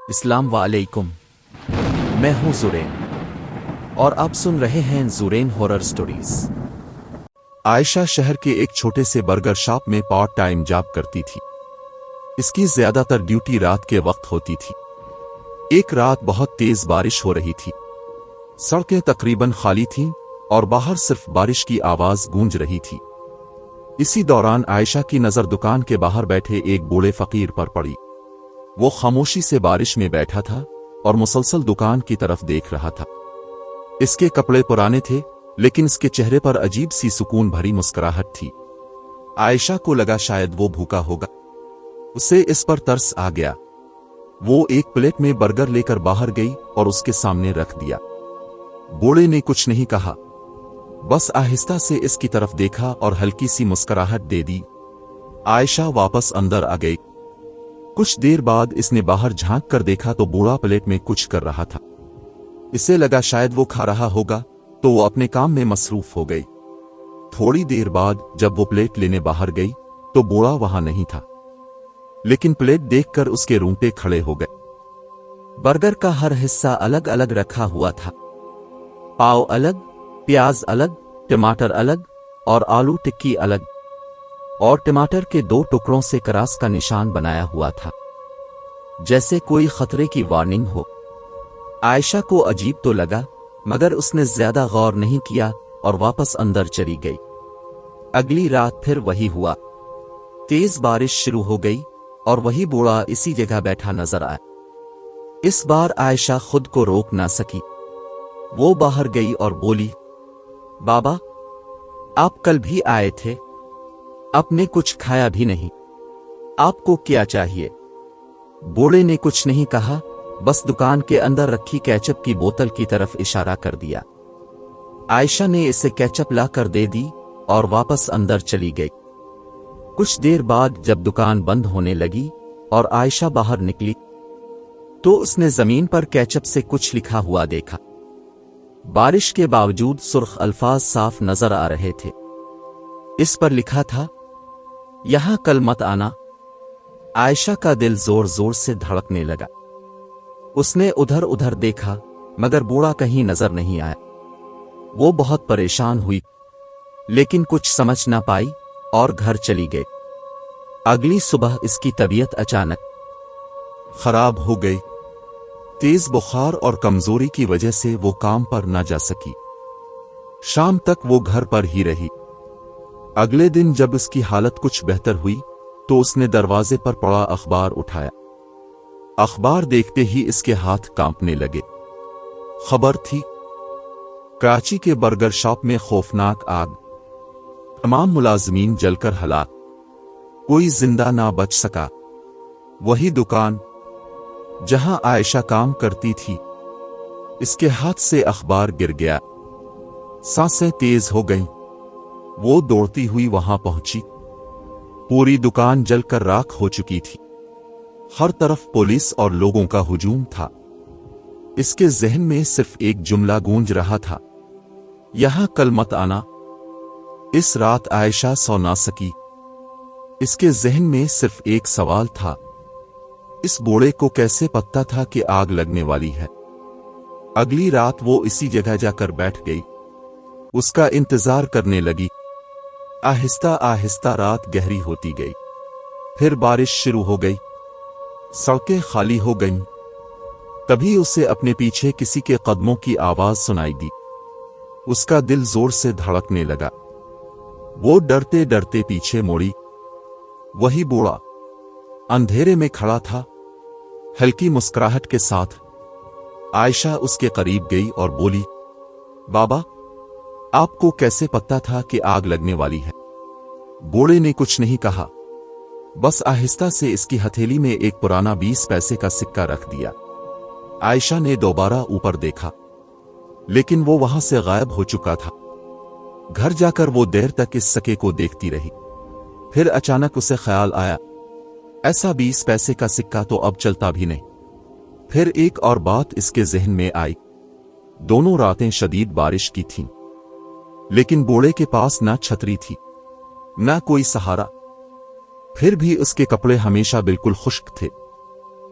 السلام علیکم، میں ہوں زورین اور آپ سن رہے ہیں زورین ہورر سٹوریز۔ عائشہ شہر کے ایک چھوٹے سے برگر شاپ میں پارٹ ٹائم جاب کرتی تھی۔ اس کی زیادہ تر ڈیوٹی رات کے وقت ہوتی تھی۔ ایک رات بہت تیز بارش ہو رہی تھی۔ سڑکیں تقریباً خالی تھیں اور باہر صرف بارش کی آواز گونج رہی تھی۔ اسی دوران عائشہ کی نظر دکان کے باہر بیٹھے ایک بوڑھے فقیر پر پڑی۔ وہ خاموشی سے بارش میں بیٹھا تھا اور مسلسل دکان کی طرف دیکھ رہا تھا۔ اس کے کپڑے پرانے تھے لیکن اس کے چہرے پر عجیب سی سکون بھری مسکراہٹ تھی۔ عائشہ کو لگا شاید وہ بھوکا ہوگا۔ اسے اس پر ترس آ گیا۔ وہ ایک پلیٹ میں برگر لے کر باہر گئی اور اس کے سامنے رکھ دیا۔ بوڑھے نے کچھ نہیں کہا، بس آہستہ سے اس کی طرف دیکھا اور ہلکی سی مسکراہٹ دے دی۔ عائشہ واپس اندر آ گئی۔ کچھ دیر بعد اس نے باہر جھانک کر دیکھا تو بوڑھا پلیٹ میں کچھ کر رہا تھا۔ اسے لگا شاید وہ کھا رہا ہوگا تو وہ اپنے کام میں مصروف ہو گئی۔ تھوڑی دیر بعد جب وہ پلیٹ لینے باہر گئی تو بوڑھا وہاں نہیں تھا، لیکن پلیٹ دیکھ کر اس کے رونگٹے کھڑے ہو گئے۔ برگر کا ہر حصہ الگ الگ رکھا ہوا تھا۔ پاؤ الگ، پیاز الگ، ٹماٹر الگ اور آلو ٹکی الگ، اور ٹماٹر کے 2 ٹکڑوں سے کراس کا نشان بنایا ہوا تھا، جیسے کوئی خطرے کی وارننگ ہو۔ عائشہ کو عجیب تو لگا مگر اس نے زیادہ غور نہیں کیا اور واپس اندر چلی گئی۔ اگلی رات پھر وہی ہوا۔ تیز بارش شروع ہو گئی اور وہی بوڑھا اسی جگہ بیٹھا نظر آیا۔ اس بار عائشہ خود کو روک نہ سکی۔ وہ باہر گئی اور بولی، بابا، آپ کل بھی آئے تھے، آپ نے کچھ کھایا بھی نہیں، آپ کو کیا چاہیے؟ بوڑھے نے کچھ نہیں کہا، بس دکان کے اندر رکھی کیچپ کی بوتل کی طرف اشارہ کر دیا۔ عائشہ نے اسے کیچپ لا کر دے دی اور واپس اندر چلی گئی۔ کچھ دیر بعد جب دکان بند ہونے لگی اور عائشہ باہر نکلی تو اس نے زمین پر کیچپ سے کچھ لکھا ہوا دیکھا۔ بارش کے باوجود سرخ الفاظ صاف نظر آ رہے تھے۔ اس پر لکھا تھا، یہاں کل مت آنا۔ عائشہ کا دل زور زور سے دھڑکنے لگا۔ اس نے ادھر ادھر دیکھا مگر بوڑھا کہیں نظر نہیں آیا۔ وہ بہت پریشان ہوئی لیکن کچھ سمجھ نہ پائی اور گھر چلی گئی۔ اگلی صبح اس کی طبیعت اچانک خراب ہو گئی۔ تیز بخار اور کمزوری کی وجہ سے وہ کام پر نہ جا سکی۔ شام تک وہ گھر پر ہی رہی۔ اگلے دن جب اس کی حالت کچھ بہتر ہوئی تو اس نے دروازے پر پڑا اخبار اٹھایا۔ اخبار دیکھتے ہی اس کے ہاتھ کانپنے لگے۔ خبر تھی، کراچی کے برگر شاپ میں خوفناک آگ، تمام ملازمین جل کر ہلاک، کوئی زندہ نہ بچ سکا۔ وہی دکان جہاں عائشہ کام کرتی تھی، اس کے ہاتھ سے اخبار گر گیا۔ سانسیں تیز ہو گئیں۔ وہ دوڑتی ہوئی وہاں پہنچی۔ پوری دکان جل کر راکھ ہو چکی تھی۔ ہر طرف پولیس اور لوگوں کا ہجوم تھا۔ اس کے ذہن میں صرف ایک جملہ گونج رہا تھا، یہاں کل مت آنا۔ اس رات عائشہ سو نہ سکی۔ اس کے ذہن میں صرف ایک سوال تھا، اس بوڑھے کو کیسے پتہ تھا کہ آگ لگنے والی ہے؟ اگلی رات وہ اسی جگہ جا کر بیٹھ گئی۔ اس کا انتظار کرنے لگی۔ آہستہ آہستہ رات گہری ہوتی گئی۔ پھر بارش شروع ہو گئی۔ سڑکیں خالی ہو گئیں۔ تبھی اسے اپنے پیچھے کسی کے قدموں کی آواز سنائی دی۔ اس کا دل زور سے دھڑکنے لگا۔ وہ ڈرتے ڈرتے پیچھے موڑی۔ وہی بوڑھا اندھیرے میں کھڑا تھا، ہلکی مسکراہٹ کے ساتھ۔ عائشہ اس کے قریب گئی اور بولی، بابا، آپ کو کیسے پتہ تھا کہ آگ لگنے والی ہے؟ بوڑھے نے کچھ نہیں کہا، بس آہستہ سے اس کی ہتھیلی میں ایک پرانا 20 پیسے کا سکہ رکھ دیا۔ عائشہ نے دوبارہ اوپر دیکھا لیکن وہ وہاں سے غائب ہو چکا تھا۔ گھر جا کر وہ دیر تک اس سکے کو دیکھتی رہی۔ پھر اچانک اسے خیال آیا، ایسا 20 پیسے کا سکہ تو اب چلتا بھی نہیں۔ پھر ایک اور بات اس کے ذہن میں آئی۔ دونوں راتیں شدید بارش کی تھیں لیکن بوڑھے کے پاس نہ چھتری تھی نہ کوئی سہارا، پھر بھی اس کے کپڑے ہمیشہ بالکل خشک تھے۔